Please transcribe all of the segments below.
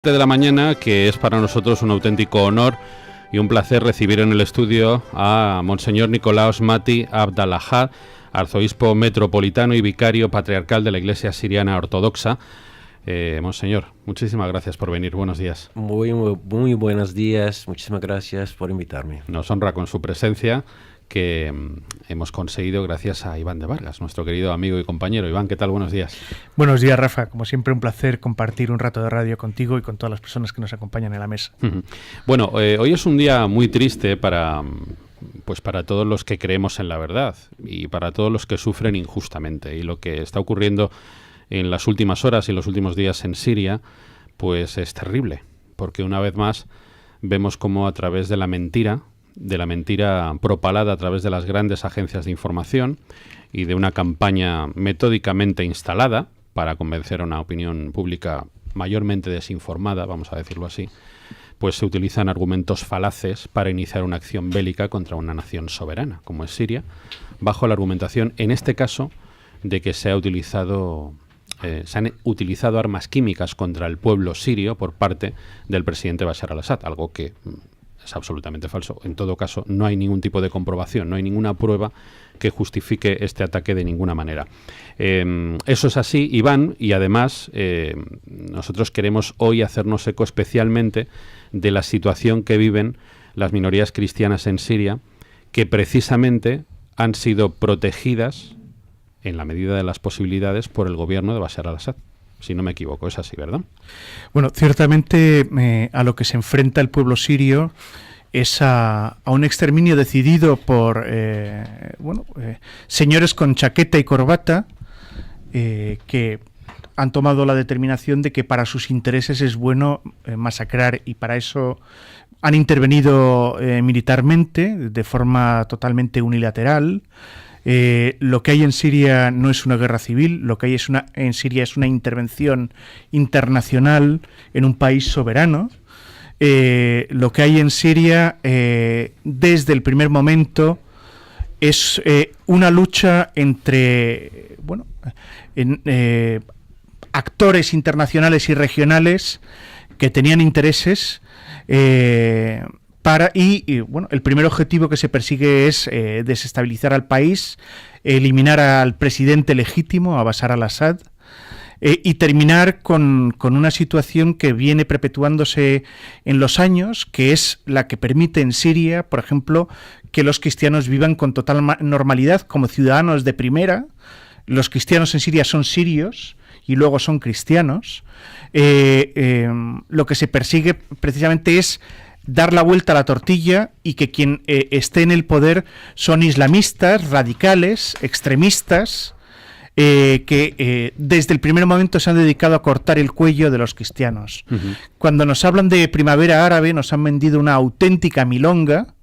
De la mañana, que es para nosotros un auténtico honor y un placer recibir en el estudio a Monseñor Nicolaos Mati Abdalahad, arzobispo metropolitano y vicario patriarcal de la Iglesia Siriana Ortodoxa. Monseñor, muchísimas gracias por venir. Buenos días. Muy buenos días. Muchísimas gracias por invitarme. Nos honra con su presencia, que hemos conseguido gracias a Iván de Vargas, nuestro querido amigo y compañero. Iván, ¿qué tal? Buenos días. Buenos días, Rafa. Como siempre, un placer compartir un rato de radio contigo y con todas las personas que nos acompañan en la mesa. Bueno, hoy es un día muy triste para todos los que creemos en la verdad y para todos los que sufren injustamente. Y lo que está ocurriendo en las últimas horas y los últimos días en Siria, pues es terrible, porque una vez más vemos cómo a través de la mentira propalada a través de las grandes agencias de información y de una campaña metódicamente instalada para convencer a una opinión pública mayormente desinformada, vamos a decirlo así, pues se utilizan argumentos falaces para iniciar una acción bélica contra una nación soberana, como es Siria, bajo la argumentación, en este caso, de que se han utilizado armas químicas contra el pueblo sirio por parte del presidente Bashar al-Assad, algo que es absolutamente falso. En todo caso, no hay ningún tipo de comprobación, no hay ninguna prueba que justifique este ataque de ninguna manera. Eso es así, Iván, y además nosotros queremos hoy hacernos eco especialmente de la situación que viven las minorías cristianas en Siria, que precisamente han sido protegidas, en la medida de las posibilidades, por el gobierno de Bashar al-Assad. Si no me equivoco, es así, ¿verdad? Bueno, ciertamente a lo que se enfrenta el pueblo sirio es a un exterminio decidido por señores con chaqueta y corbata que han tomado la determinación de que para sus intereses es bueno masacrar, y para eso han intervenido militarmente de forma totalmente unilateral. Lo que hay en Siria no es una guerra civil, lo que hay en Siria es una intervención internacional en un país soberano. Lo que hay en Siria desde el primer momento es una lucha entre actores internacionales y regionales que tenían intereses el primer objetivo que se persigue es desestabilizar al país, eliminar al presidente legítimo, a Bashar al-Assad, y terminar con una situación que viene perpetuándose en los años, que es la que permite en Siria, por ejemplo, que los cristianos vivan con total normalidad como ciudadanos de primera. Los cristianos en Siria son sirios y luego son cristianos. Lo que se persigue precisamente es dar la vuelta a la tortilla y que quien esté en el poder son islamistas, radicales, extremistas, que desde el primer momento se han dedicado a cortar el cuello de los cristianos. Uh-huh. Cuando nos hablan de primavera árabe, nos han vendido una auténtica milonga.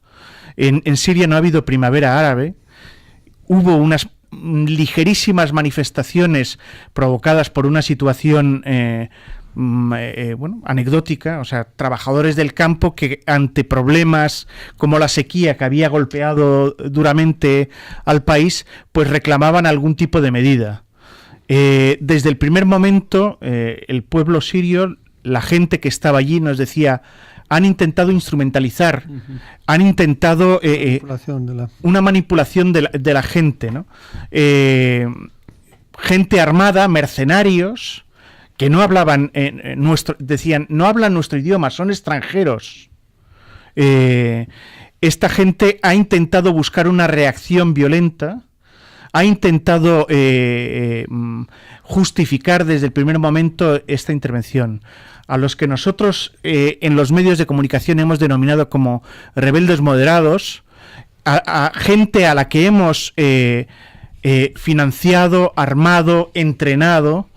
En Siria no ha habido primavera árabe. Hubo unas ligerísimas manifestaciones provocadas por una situación anecdótica, o sea, trabajadores del campo que ante problemas como la sequía que había golpeado duramente al país, pues reclamaban algún tipo de medida. Desde el primer momento, el pueblo sirio, la gente que estaba allí nos decía, han intentado instrumentalizar, han intentado una manipulación de la gente, ¿no? Gente armada, mercenarios, que no hablaban decían, no hablan nuestro idioma, son extranjeros. Esta gente ha intentado buscar una reacción violenta, ha intentado justificar desde el primer momento esta intervención, a los que nosotros en los medios de comunicación hemos denominado como rebeldes moderados, a gente a la que hemos financiado, armado, entrenado.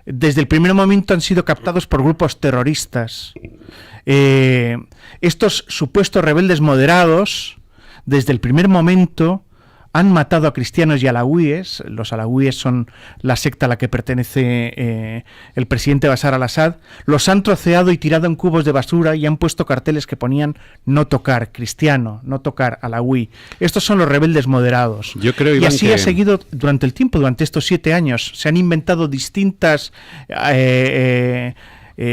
Desde el primer momento han sido captados por grupos terroristas. Estos supuestos rebeldes moderados, desde el primer momento, han matado a cristianos y alawíes. Los alawíes son la secta a la que pertenece el presidente Bashar al-Assad. Los han troceado y tirado en cubos de basura y han puesto carteles que ponían no tocar cristiano, no tocar alawí. Estos son los rebeldes moderados. Yo creo, Iván, y así ha seguido durante el tiempo, durante estos 7 años. Se han inventado distintas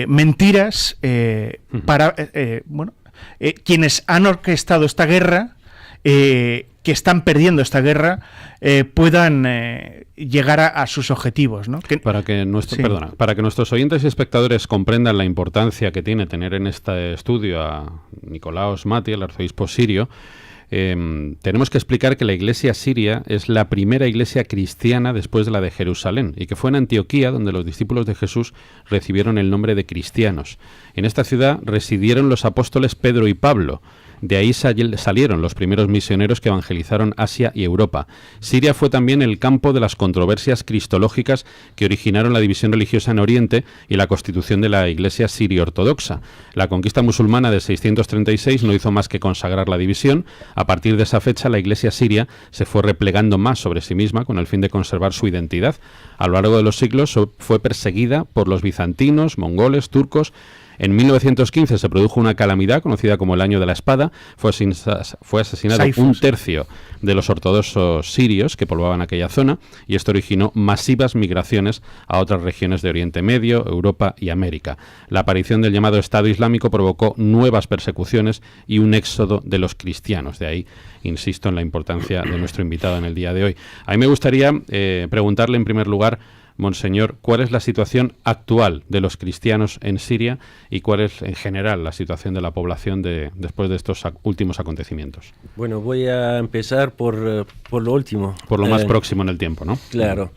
mentiras para quienes han orquestado esta guerra, que están perdiendo esta guerra, puedan llegar a sus objetivos, ¿no? Para que nuestros oyentes y espectadores comprendan la importancia que tiene tener en este estudio a Nicolaos Mati, el arzobispo sirio, tenemos que explicar que la iglesia siria es la primera iglesia cristiana después de la de Jerusalén, y que fue en Antioquía donde los discípulos de Jesús recibieron el nombre de cristianos. En esta ciudad residieron los apóstoles Pedro y Pablo. De ahí salieron los primeros misioneros que evangelizaron Asia y Europa. Siria fue también el campo de las controversias cristológicas que originaron la división religiosa en Oriente y la constitución de la Iglesia sirio-ortodoxa. La conquista musulmana de 636 no hizo más que consagrar la división. A partir de esa fecha, la Iglesia siria se fue replegando más sobre sí misma con el fin de conservar su identidad. A lo largo de los siglos fue perseguida por los bizantinos, mongoles, turcos. En 1915 se produjo una calamidad conocida como el Año de la Espada. Fue asesinado un tercio de los ortodoxos sirios que poblaban aquella zona, y esto originó masivas migraciones a otras regiones de Oriente Medio, Europa y América. La aparición del llamado Estado Islámico provocó nuevas persecuciones y un éxodo de los cristianos. De ahí, insisto en la importancia de nuestro invitado en el día de hoy. A mí me gustaría preguntarle en primer lugar, Monseñor, ¿cuál es la situación actual de los cristianos en Siria y cuál es en general la situación de la población después de estos últimos acontecimientos? Bueno, voy a empezar por lo último. Por lo más próximo en el tiempo, ¿no? Claro.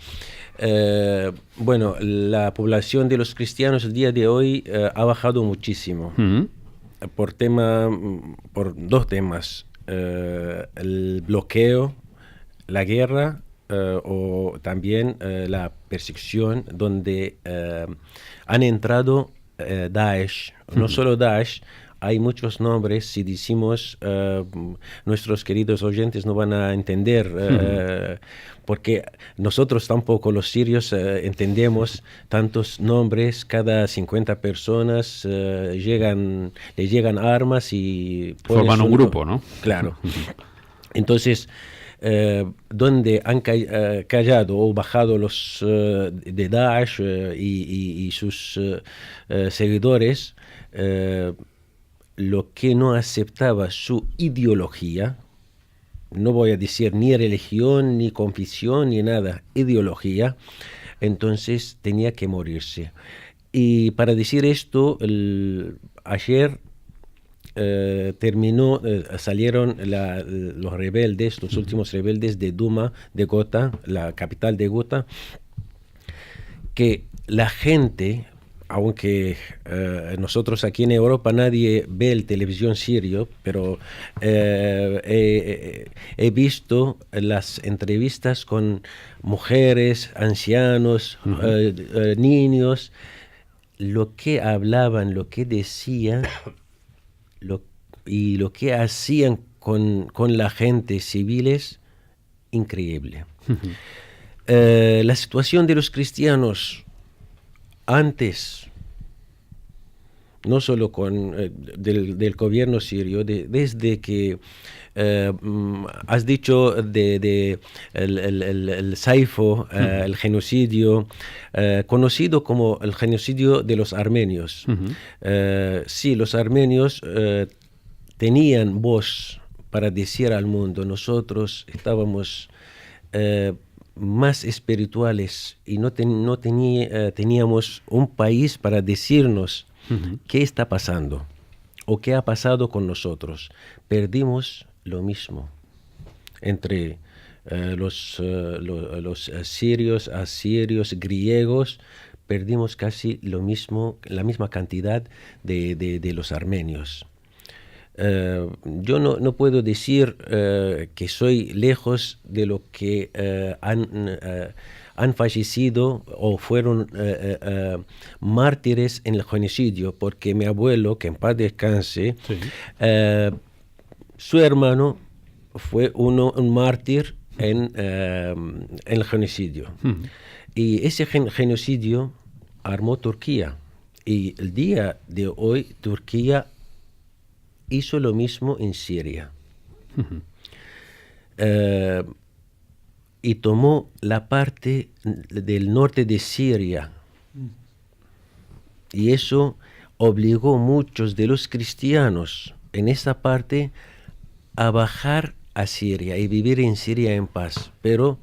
Bueno, la población de los cristianos el día de hoy ha bajado muchísimo. Por dos temas. El bloqueo, la guerra, o también la persecución, donde han entrado Daesh. No solo Daesh, hay muchos nombres. Si decimos, nuestros queridos oyentes no van a entender, porque nosotros tampoco, los sirios, entendemos tantos nombres. Cada 50 personas le llegan armas y forman un grupo, ¿no? Claro. Entonces, donde han callado o bajado los de Daesh y sus seguidores, lo que no aceptaba su ideología, no voy a decir ni religión, ni confesión, ni nada, ideología, entonces tenía que morirse. Y para decir esto, ayer salieron los rebeldes, los últimos rebeldes de Duma, de Gota, la capital de Gota, que la gente, aunque nosotros aquí en Europa nadie ve el televisión sirio, pero he visto las entrevistas con mujeres, ancianos, niños, lo que hablaban, lo que decían, y lo que hacían con la gente civiles, increíble. La situación de los cristianos antes, no solo del gobierno sirio, desde que has dicho el Saifo, el genocidio, conocido como el genocidio de los armenios. Sí, los armenios tenían voz para decir al mundo, nosotros estábamos más espirituales y no teníamos un país para decirnos qué está pasando o qué ha pasado con nosotros. Perdimos lo mismo entre los sirios, asirios, griegos. Perdimos casi lo mismo, la misma cantidad de los armenios. Yo no puedo decir que soy lejos de lo que han fallecido o fueron mártires en el genocidio, porque mi abuelo, que en paz descanse, sí, su hermano fue un mártir en el genocidio. Y ese genocidio armó Turquía. Y el día de hoy Turquía hizo lo mismo en Siria. Y tomó la parte del norte de Siria. Y eso obligó a muchos de los cristianos en esa parte a bajar a Siria y vivir en Siria en paz. Pero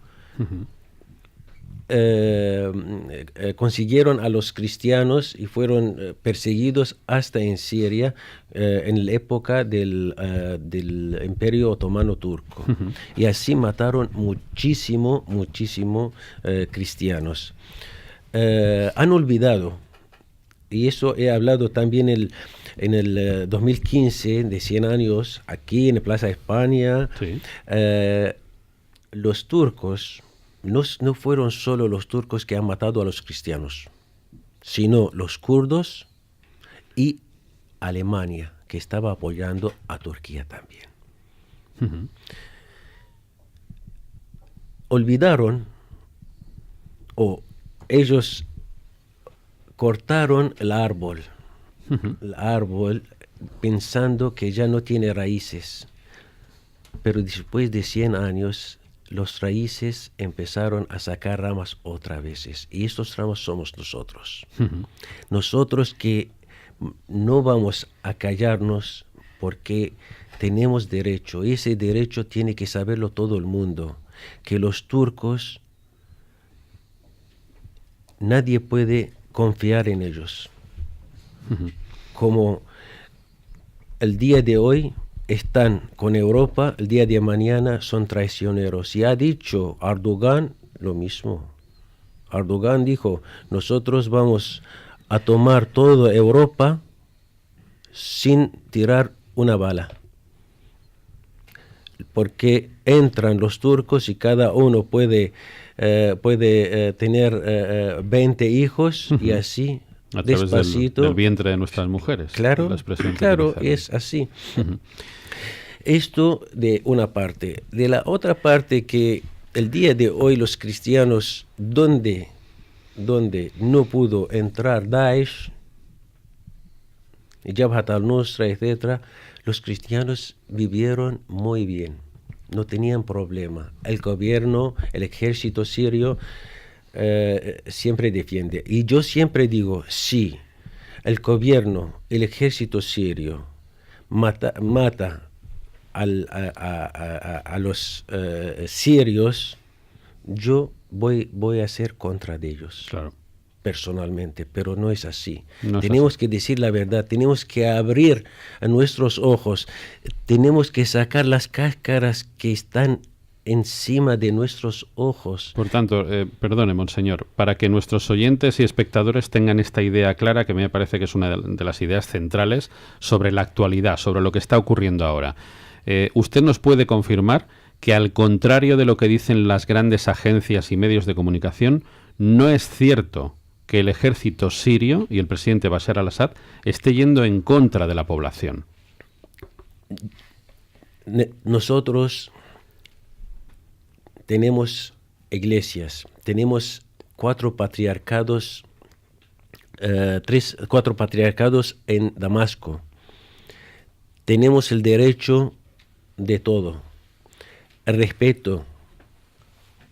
consiguieron a los cristianos y fueron perseguidos hasta en Siria en la época del Imperio Otomano Turco. Y así mataron muchísimo cristianos. Han olvidado, y eso he hablado también en el 2015, de 100 años, aquí en Plaza España. Sí. Los turcos no fueron solo los turcos que han matado a los cristianos, sino los kurdos y Alemania, que estaba apoyando a Turquía también. Olvidaron, o ellos cortaron el árbol pensando que ya no tiene raíces, pero después de 100 años los raíces empezaron a sacar ramas otra vez, y estos ramas somos nosotros. Nosotros que no vamos a callarnos porque tenemos derecho, y ese derecho tiene que saberlo todo el mundo, que los turcos, nadie puede confiar en ellos. Como el día de hoy están con Europa, el día de mañana son traicioneros. Y ha dicho Erdogan lo mismo. Erdogan dijo, nosotros vamos a tomar toda Europa sin tirar una bala. Porque entran los turcos y cada uno puede tener 20 hijos y así, a través despacito. Del vientre de nuestras mujeres. Claro, es así. Esto de una parte. De la otra parte, que el día de hoy los cristianos, donde no pudo entrar Daesh, Jabhat al-Nusra, etc., los cristianos vivieron muy bien, no tenían problema. El gobierno, el ejército sirio siempre defiende. Y yo siempre digo, si el gobierno, el ejército sirio mata a los sirios, yo voy a ser contra de ellos. Claro. Personalmente, pero no es así. No es tenemos así. que decir la verdad, tenemos que abrir nuestros ojos, tenemos que sacar las cáscaras que están encima de nuestros ojos. Por tanto, perdone, monseñor, para que nuestros oyentes y espectadores tengan esta idea clara, que me parece que es una de las ideas centrales sobre la actualidad, sobre lo que está ocurriendo ahora. ¿Usted nos puede confirmar que, al contrario de lo que dicen las grandes agencias y medios de comunicación, no es cierto que el ejército sirio y el presidente Bashar al-Assad esté yendo en contra de la población? Nosotros tenemos iglesias, tenemos cuatro patriarcados en Damasco. Tenemos el derecho de todo, el respeto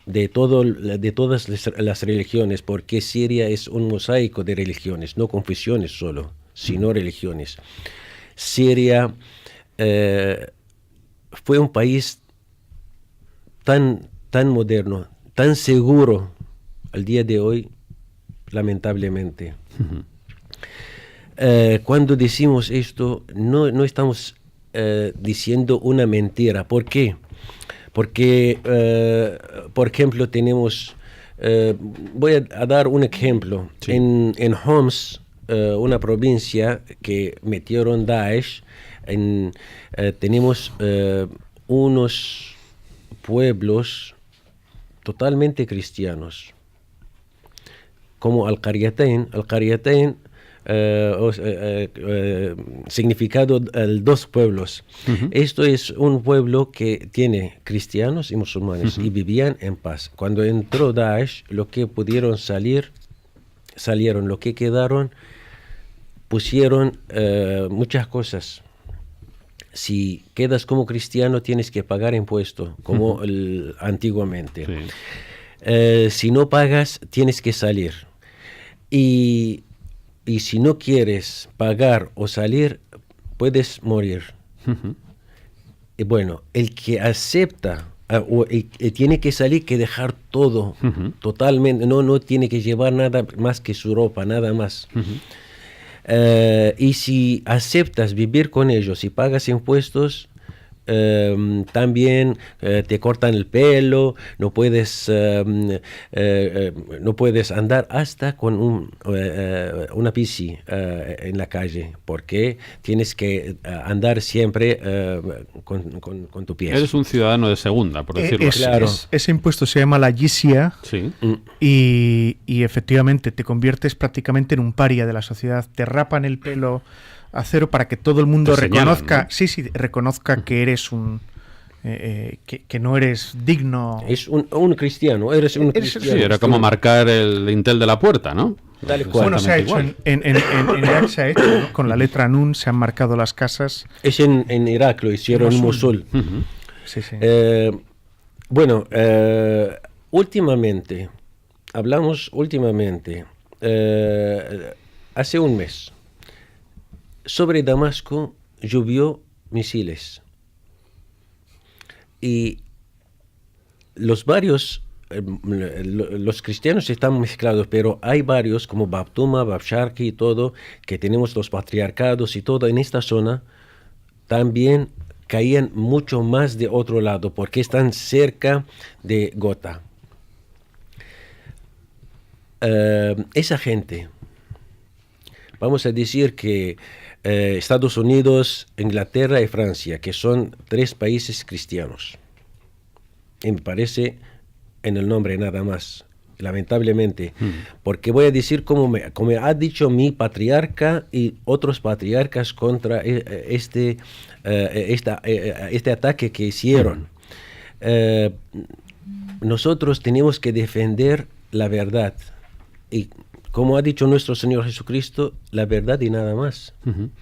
de todas las religiones, porque Siria es un mosaico de religiones, no confesiones solo, sino religiones. Siria fue un país tan moderno, tan seguro al día de hoy, lamentablemente. Cuando decimos esto, no estamos diciendo una mentira. ¿Por qué? Porque, por ejemplo, tenemos, voy a dar un ejemplo. Sí. En Homs, una provincia que metieron Daesh, tenemos unos pueblos totalmente cristianos, como Al-Qaryatain. Al-Qaryatain, significado dos pueblos. Esto es un pueblo que tiene cristianos y musulmanes y vivían en paz. Cuando entró Daesh, lo que pudieron salieron, lo que quedaron, pusieron muchas cosas. Si quedas como cristiano, tienes que pagar impuesto, como antiguamente. Sí. Si no pagas, tienes que salir. Y y si no quieres pagar o salir, puedes morir. Y bueno, el que acepta tiene que salir, que dejar todo totalmente, no tiene que llevar nada más que su ropa, nada más. Y si aceptas vivir con ellos y pagas impuestos, también te cortan el pelo, no puedes andar hasta con una bici en la calle, porque tienes que andar siempre con tu pie. Eres un ciudadano de segunda, por decirlo así. Claro. Ese impuesto se llama la jizya, Sí. y efectivamente te conviertes prácticamente en un paria de la sociedad. Te rapan el pelo a cero para que todo el mundo Te señalan, reconozca, ¿no? reconozca que eres que no eres digno. Es un cristiano, eres un cristiano. Sí, era como marcar el dintel de la puerta, ¿no? Tal cual. Bueno, se ha hecho en Irak, se ha hecho, ¿no? Con la letra Nun se han marcado las casas. Es en Irak, lo hicieron en Mosul. Sí, sí. Bueno, últimamente, hace un mes, sobre Damasco llovió misiles. Y los cristianos están mezclados, pero hay varios, como Bab Tuma, Bab Sharqi y todo, que tenemos los patriarcados y todo en esta zona, también caían mucho más de otro lado, porque están cerca de Gota. Esa gente, vamos a decir que Estados Unidos, Inglaterra y Francia, que son 3 países cristianos. Y me parece en el nombre nada más, lamentablemente. Porque voy a decir como ha dicho mi patriarca y otros patriarcas contra este ataque que hicieron. Nosotros tenemos que defender la verdad. Y como ha dicho nuestro Señor Jesucristo, la verdad y nada más,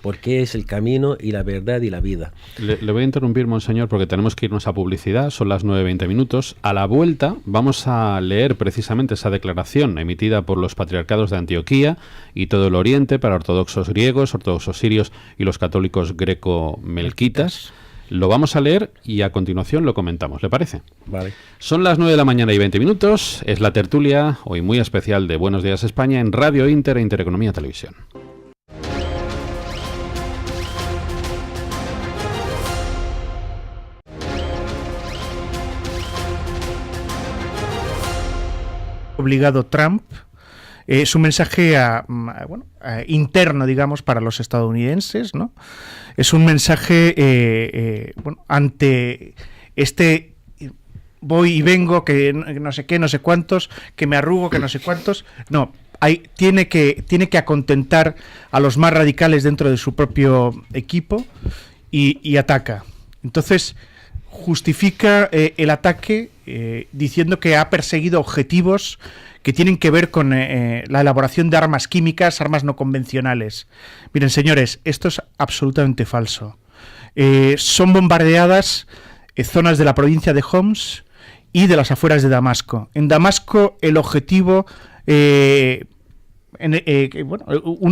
porque es el camino y la verdad y la vida. Le voy a interrumpir, monseñor, porque tenemos que irnos a publicidad, son las 9:20 minutos. A la vuelta vamos a leer precisamente esa declaración emitida por los patriarcados de Antioquía y todo el Oriente para ortodoxos griegos, ortodoxos sirios y los católicos greco-melquitas. Lo vamos a leer y a continuación lo comentamos, ¿le parece? Vale. Son las 9 de la mañana y 20 minutos. Es la tertulia, hoy muy especial, de Buenos Días España en Radio Inter e Intereconomía Televisión. Obligado Trump. Su mensaje interno, digamos, para los estadounidenses, ¿no? Es un mensaje ante este voy y vengo, que no sé qué, no sé cuántos, que me arrugo, que no sé cuántos. No, tiene que acontentar a los más radicales dentro de su propio equipo y ataca. Entonces justifica el ataque diciendo que ha perseguido objetivos que tienen que ver con la elaboración de armas químicas, armas no convencionales. Miren, señores, esto es absolutamente falso. Son bombardeadas zonas de la provincia de Homs y de las afueras de Damasco. En Damasco el objetivo, uno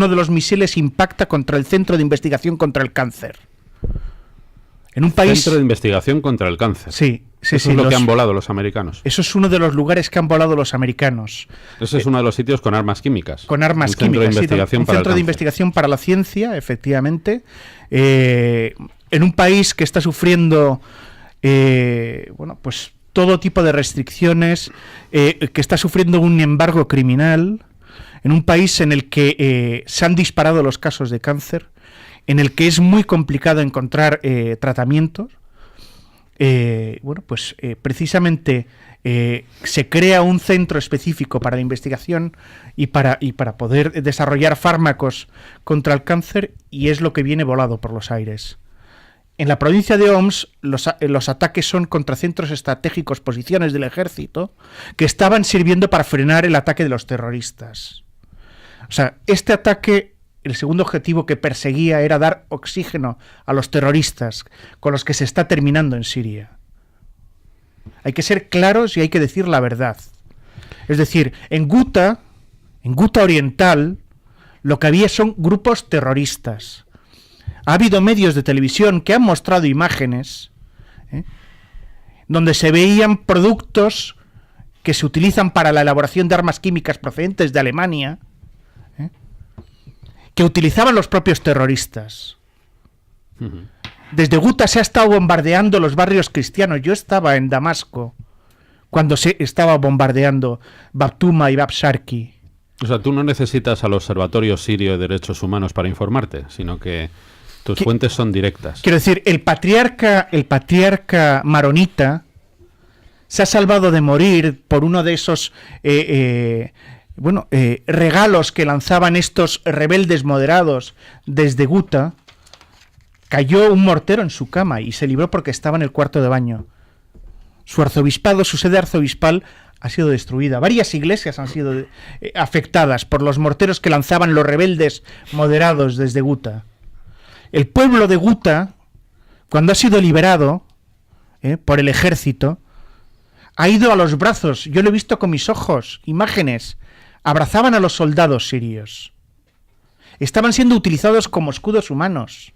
de los misiles impacta contra el Centro de Investigación contra el Cáncer. En un país... Centro de Investigación contra el Cáncer. Sí. Eso es lo que han volado los americanos. Eso es uno de los lugares que han volado los americanos. Ese es uno de los sitios con armas químicas. Con armas químicas, un centro de investigación para la ciencia, efectivamente. En un país que está sufriendo pues todo tipo de restricciones, que está sufriendo un embargo criminal, en un país en el que se han disparado los casos de cáncer, en el que es muy complicado encontrar tratamientos. Precisamente se crea un centro específico para la investigación y para poder desarrollar fármacos contra el cáncer, y es lo que viene volado por los aires. En la provincia de Homs los ataques son contra centros estratégicos, posiciones del ejército, que estaban sirviendo para frenar el ataque de los terroristas. O sea, este ataque... El segundo objetivo que perseguía era dar oxígeno a los terroristas con los que se está terminando en Siria. Hay que ser claros y hay que decir la verdad. Es decir, en Guta Oriental, lo que había son grupos terroristas. Ha habido medios de televisión que han mostrado imágenes donde se veían productos que se utilizan para la elaboración de armas químicas procedentes de Alemania, que utilizaban los propios terroristas. Desde Guta se ha estado bombardeando los barrios cristianos. Yo estaba en Damasco cuando se estaba bombardeando Bab-Tuma y Bab-Sharki. O sea, tú no necesitas al Observatorio Sirio de Derechos Humanos para informarte, sino que tus fuentes son directas. Quiero decir, el patriarca maronita se ha salvado de morir por uno de esos regalos que lanzaban estos rebeldes moderados desde Guta. Cayó un mortero en su cama y se libró porque estaba en el cuarto de baño. Su arzobispado, su sede arzobispal, ha sido destruida. Varias iglesias han sido afectadas por los morteros que lanzaban los rebeldes moderados desde Guta. El pueblo de Guta, cuando ha sido liberado por el ejército, ha ido a los brazos. Yo lo he visto con mis ojos, imágenes. Abrazaban a los soldados sirios. Estaban siendo utilizados como escudos humanos.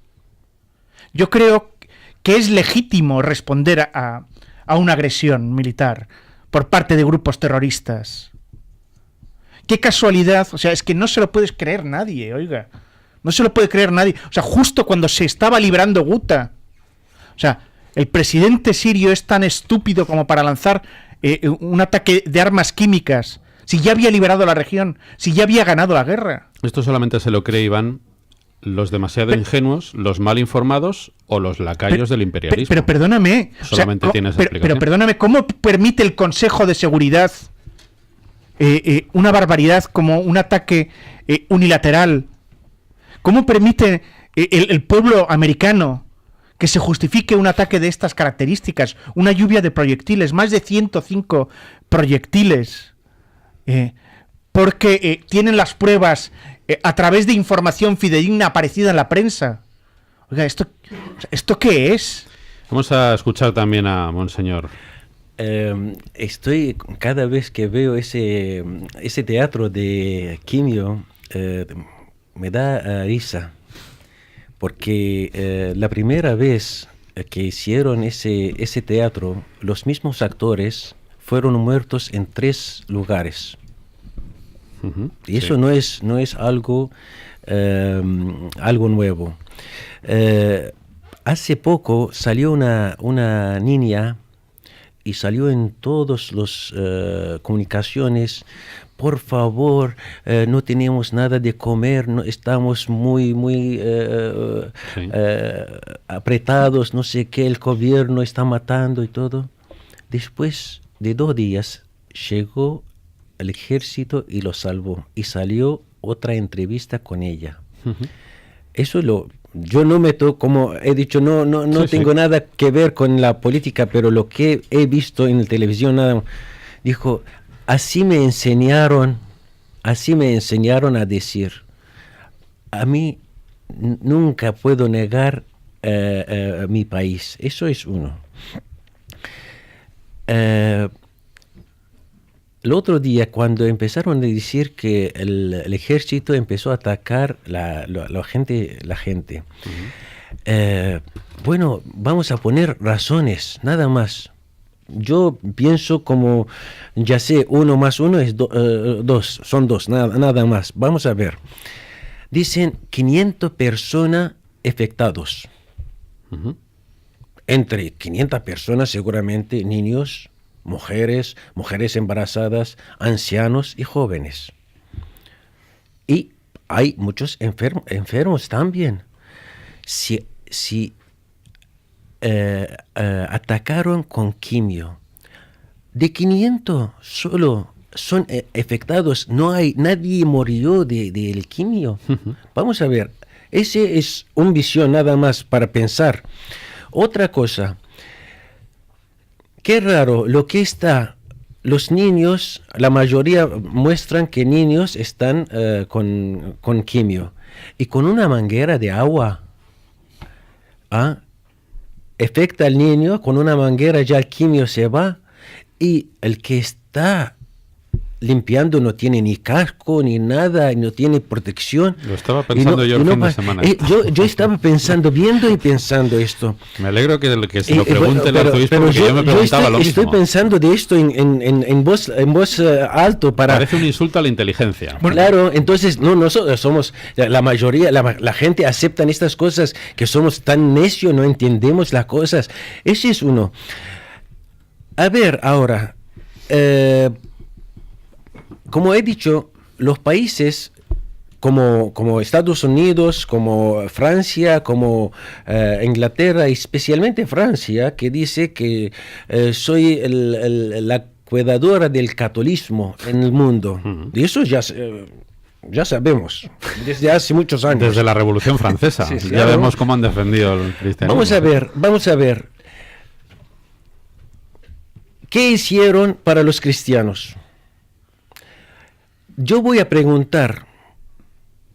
Yo creo que es legítimo responder a una agresión militar por parte de grupos terroristas. Qué casualidad, o sea, es que no se lo puedes creer nadie, oiga. No se lo puede creer nadie. O sea, justo cuando se estaba librando Guta. O sea, el presidente sirio es tan estúpido como para lanzar un ataque de armas químicas, si ya había liberado la región, si ya había ganado la guerra. Esto solamente se lo cree, Iván, los demasiado ingenuos, los mal informados o los lacayos del imperialismo. Pero perdóname. Solamente tiene esa explicación. Pero perdóname, ¿cómo permite el Consejo de Seguridad una barbaridad como un ataque unilateral? ¿Cómo permite el pueblo americano que se justifique un ataque de estas características? Una lluvia de proyectiles, más de 105 proyectiles, porque tienen las pruebas a través de información fidedigna aparecida en la prensa. Oiga, ¿esto qué es? Vamos a escuchar también a Monseñor. Estoy, cada vez que veo ese teatro de Quimio, me da risa, porque la primera vez que hicieron ese teatro, los mismos actores fueron muertos en 3 lugares. Y eso no es algo nuevo. Hace poco salió una niña y salió en todas las comunicaciones: por favor, no tenemos nada de comer, no, estamos muy apretados, no sé qué, el gobierno está matando y todo. Después de 2 días llegó el ejército y lo salvó, y salió otra entrevista con ella. Eso yo no meto, como he dicho, no tengo nada que ver con la política, pero lo que he visto en la televisión, dijo: así me enseñaron a decir. A mí nunca puedo negar mi país. Eso es uno. El otro día, cuando empezaron a decir que el ejército empezó a atacar la gente. Bueno, vamos a poner razones, nada más. Yo pienso como, ya sé, 1 más 1 es 2, son 2, nada más. Vamos a ver. Dicen 500 personas afectados. Entre 500 personas seguramente niños, mujeres embarazadas, ancianos y jóvenes. Y hay muchos enfermos también. Si atacaron con quimio, de 500 solo son afectados, nadie murió del quimio. Vamos a ver, ese es una visión nada más para pensar. Otra cosa, qué raro, los niños, la mayoría muestran que niños están con quimio, y con una manguera de agua, afecta al niño, con una manguera ya el quimio se va, y el que está limpiando, no tiene ni casco ni nada, no tiene protección. Lo estaba pensando yo el fin de semana. Yo estaba pensando, viendo y pensando esto. Me alegro que se lo pregunte el arzobispo, porque yo me preguntaba lo mismo. Estoy pensando de esto en voz alto para... Parece un insulto a la inteligencia. Bueno, claro, entonces nosotros somos, la mayoría, la gente acepta estas cosas, que somos tan necios, no entendemos las cosas. Ese es uno. A ver, ahora... como he dicho, los países como Estados Unidos, como Francia, como Inglaterra, y especialmente Francia, que dice que soy la cuidadora del catolicismo en el mundo. Y eso ya sabemos, desde hace muchos años. Desde la Revolución Francesa. Sí, claro. Ya vemos cómo han defendido el cristianismo. Vamos a ver. ¿Qué hicieron para los cristianos? Yo voy a preguntar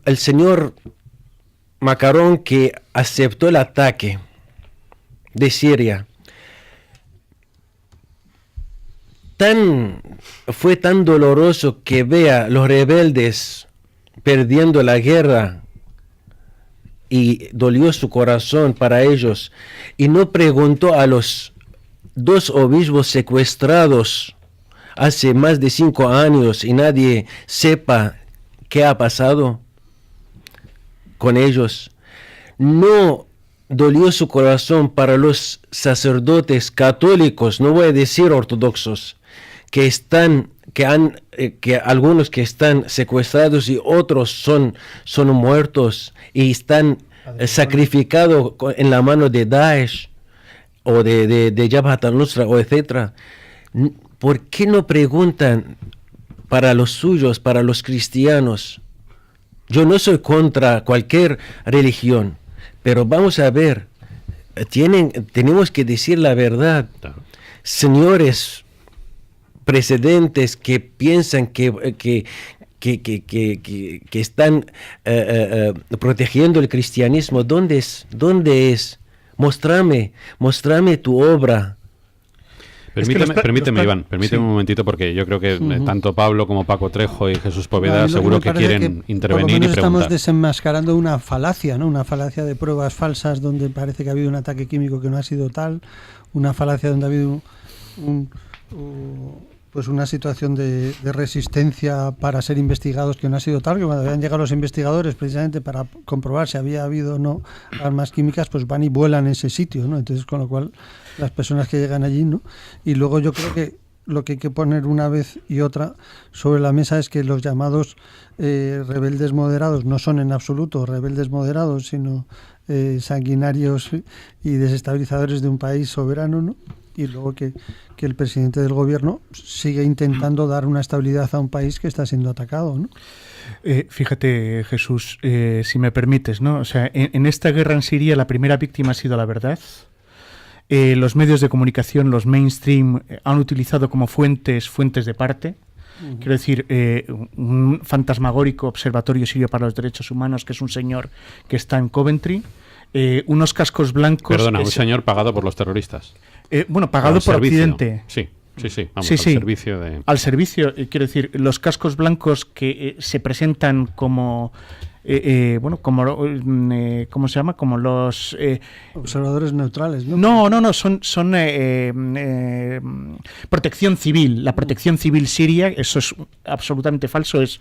al señor Macron, que aceptó el ataque de Siria. Fue tan doloroso que vea los rebeldes perdiendo la guerra y dolió su corazón para ellos, y no preguntó a los 2 obispos secuestrados hace más de 5 años y nadie sepa qué ha pasado con ellos. No dolió su corazón para los sacerdotes católicos, no voy a decir ortodoxos, que algunos que están secuestrados y otros son muertos y están sacrificados en la mano de Daesh o de Jabhat al-Nusra o etcétera. ¿Por qué no preguntan para los suyos, para los cristianos? Yo no soy contra cualquier religión, pero vamos a ver, tenemos que decir la verdad. Señores precedentes que piensan que están protegiendo el cristianismo, ¿dónde es? Mostrame tu obra. Permíteme, Iván, un momentito, porque yo creo que tanto Pablo como Paco Trejo y Jesús Poveda seguro que quieren intervenir y preguntar. Estamos desenmascarando una falacia, ¿no? Una falacia de pruebas falsas donde parece que ha habido un ataque químico que no ha sido tal, una falacia donde ha habido pues una situación de resistencia para ser investigados que no ha sido tal, que cuando habían llegado los investigadores precisamente para comprobar si había habido o no armas químicas, pues van y vuelan en ese sitio, ¿no? Entonces, con lo cual, las personas que llegan allí, ¿no? Y luego yo creo que lo que hay que poner una vez y otra sobre la mesa es que los llamados rebeldes moderados no son en absoluto rebeldes moderados, sino sanguinarios y desestabilizadores de un país soberano, ¿no? Y luego que el presidente del gobierno sigue intentando dar una estabilidad a un país que está siendo atacado, ¿no? Fíjate, Jesús, si me permites, ¿no? O sea, en esta guerra en Siria la primera víctima ha sido la verdad. Los medios de comunicación, los mainstream, han utilizado como fuentes de parte. Quiero decir, un fantasmagórico observatorio sirio para los derechos humanos, que es un señor que está en Coventry, unos cascos blancos... Perdona, un señor pagado por los terroristas. Bueno, pagado por Occidente. Sí. Vamos, al servicio de... Al servicio, quiero decir, los cascos blancos que se presentan como... ¿cómo se llama? Como los... observadores neutrales, ¿no? No, son protección civil. La protección civil siria, eso es absolutamente falso, es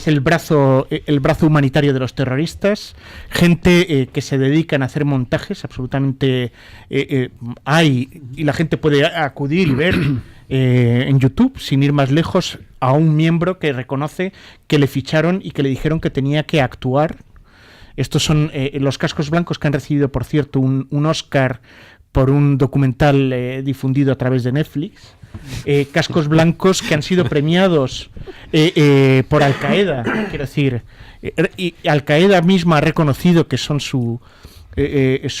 el brazo humanitario de los terroristas, gente que se dedican a hacer montajes, absolutamente hay, y la gente puede acudir y ver en YouTube, sin ir más lejos, a un miembro que reconoce que le ficharon y que le dijeron que tenía que actuar. Estos son los cascos blancos que han recibido, por cierto, un Oscar por un documental difundido a través de Netflix. Cascos blancos que han sido premiados por Al-Qaeda. Quiero decir, y Al-Qaeda misma ha reconocido que son su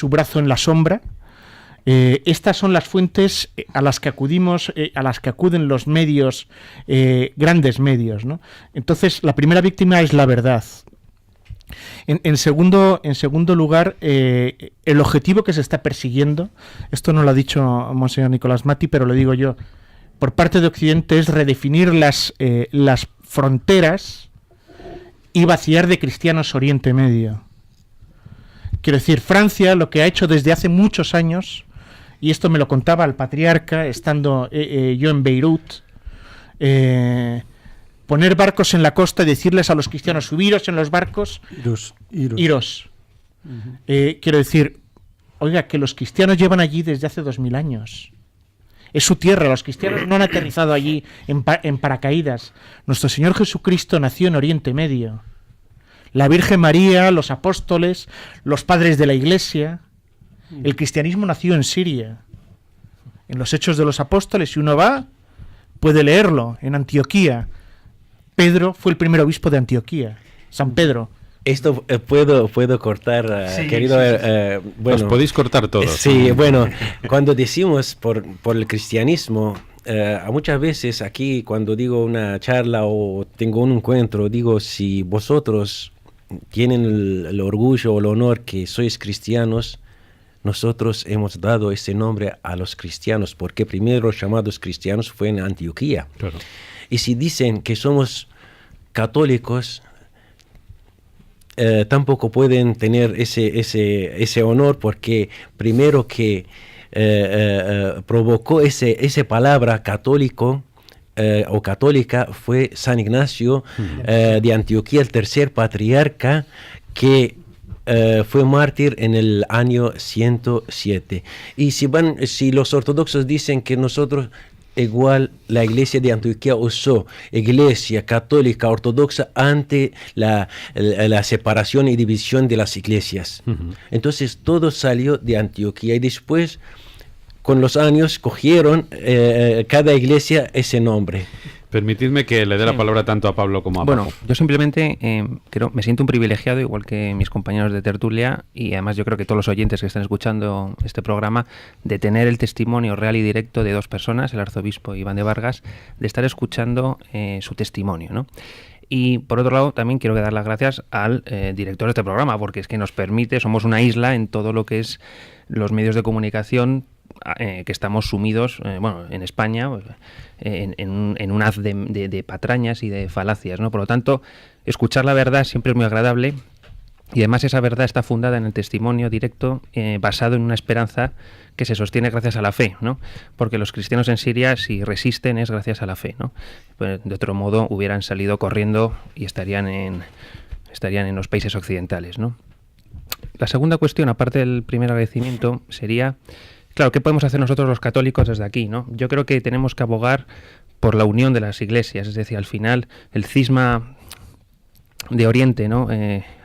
brazo en la sombra. Estas son las fuentes a las que acudimos, a las que acuden los medios, grandes medios, ¿no? Entonces, la primera víctima es la verdad. En segundo lugar, el objetivo que se está persiguiendo, esto no lo ha dicho Monseñor Nicolás Matti, pero lo digo yo, por parte de Occidente es redefinir las fronteras y vaciar de cristianos Oriente Medio. Quiero decir, Francia lo que ha hecho desde hace muchos años, y esto me lo contaba el patriarca estando yo en Beirut, poner barcos en la costa y decirles a los cristianos, subiros en los barcos, iros. Quiero decir, oiga, que los cristianos llevan allí desde hace 2000 años. Es su tierra, los cristianos no han aterrizado allí en paracaídas. Nuestro Señor Jesucristo nació en Oriente Medio. La Virgen María, los apóstoles, los padres de la Iglesia. El cristianismo nació en Siria. En los Hechos de los Apóstoles, si uno va, puede leerlo, en Antioquía. Pedro fue el primer obispo de Antioquía, San Pedro. Esto puedo cortar, sí, querido. Sí. Bueno, los podéis cortar todos. Sí, bueno, cuando decimos por el cristianismo, muchas veces aquí cuando digo una charla o tengo un encuentro, digo, si vosotros tienen el orgullo o el honor que sois cristianos, nosotros hemos dado ese nombre a los cristianos, porque primero los llamados cristianos fue en Antioquía. Claro. Y si dicen que somos católicos, tampoco pueden tener ese honor, porque primero que provocó esa palabra católico o católica fue San Ignacio de Antioquía, el tercer patriarca, que fue mártir en el año 107. Y si los ortodoxos dicen que nosotros, igual la iglesia de Antioquía usó iglesia católica ortodoxa ante la separación y división de las iglesias. Entonces todo salió de Antioquía y después con los años cogieron cada iglesia ese nombre. Permitidme que le dé la palabra tanto a Pablo como a Paco. Bueno, yo simplemente me siento un privilegiado, igual que mis compañeros de tertulia, y además yo creo que todos los oyentes que están escuchando este programa, de tener el testimonio real y directo de dos personas, el arzobispo Iván de Vargas, de estar escuchando su testimonio, ¿no? Y por otro lado, también quiero dar las gracias al director de este programa, porque es que nos permite, somos una isla en todo lo que es los medios de comunicación, que estamos sumidos, en España, en un haz de patrañas y de falacias, ¿no? Por lo tanto, escuchar la verdad siempre es muy agradable, y además esa verdad está fundada en el testimonio directo, basado en una esperanza que se sostiene gracias a la fe, ¿no? Porque los cristianos en Siria, si resisten, es gracias a la fe, ¿no? Pues, de otro modo, hubieran salido corriendo y estarían en los países occidentales, ¿no? La segunda cuestión, aparte del primer agradecimiento, sería... Claro, ¿qué podemos hacer nosotros los católicos desde aquí, ¿no? Yo creo que tenemos que abogar por la unión de las iglesias, es decir, al final el cisma de Oriente, ¿no?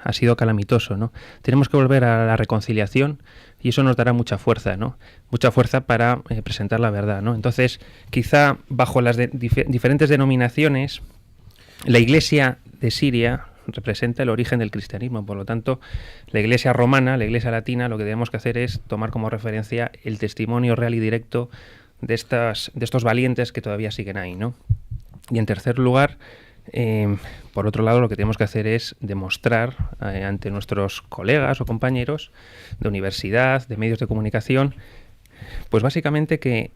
Ha sido calamitoso, ¿no? Tenemos que volver a la reconciliación y eso nos dará mucha fuerza, ¿no? Mucha fuerza para presentar la verdad, ¿no? Entonces, quizá bajo las diferentes denominaciones, la Iglesia de Siria representa el origen del cristianismo. Por lo tanto, la Iglesia romana, la Iglesia latina, lo que tenemos que hacer es tomar como referencia el testimonio real y directo de estos valientes que todavía siguen ahí, ¿no? Y en tercer lugar, por otro lado, lo que tenemos que hacer es demostrar ante nuestros colegas o compañeros de universidad, de medios de comunicación, pues básicamente que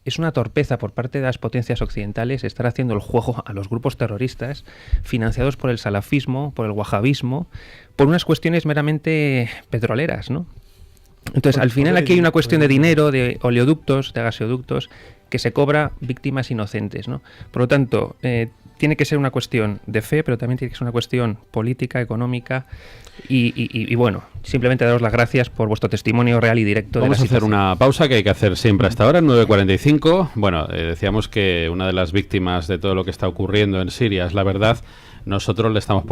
es una torpeza por parte de las potencias occidentales estar haciendo el juego a los grupos terroristas financiados por el salafismo, por el wahabismo, por unas cuestiones meramente petroleras, ¿no? Entonces, al final aquí hay una cuestión de dinero, de oleoductos, de gaseoductos, que se cobra víctimas inocentes, ¿no? Por lo tanto, tiene que ser una cuestión de fe, pero también tiene que ser una cuestión política, económica, y bueno, simplemente daros las gracias por vuestro testimonio real y directo. Vamos a hacer una pausa que hay que hacer siempre hasta ahora, 9:45. Bueno, decíamos que una de las víctimas de todo lo que está ocurriendo en Siria es la verdad. Nosotros le estamos poniendo